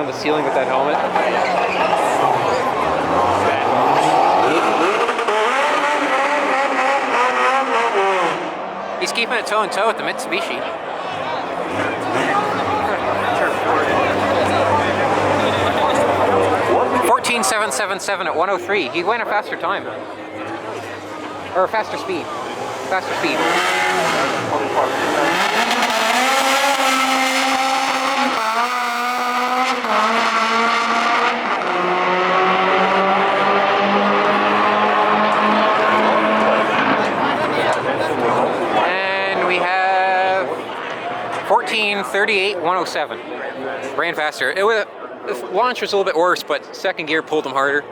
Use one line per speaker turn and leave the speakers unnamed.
on the ceiling with that helmet. He's keeping it toe and toe with the Mitsubishi. 14.777 at 103. He went a faster time. Or a faster speed. Faster speed. And we have 14.38, 107. Ran faster. The launch was a little bit worse, but second gear pulled him harder.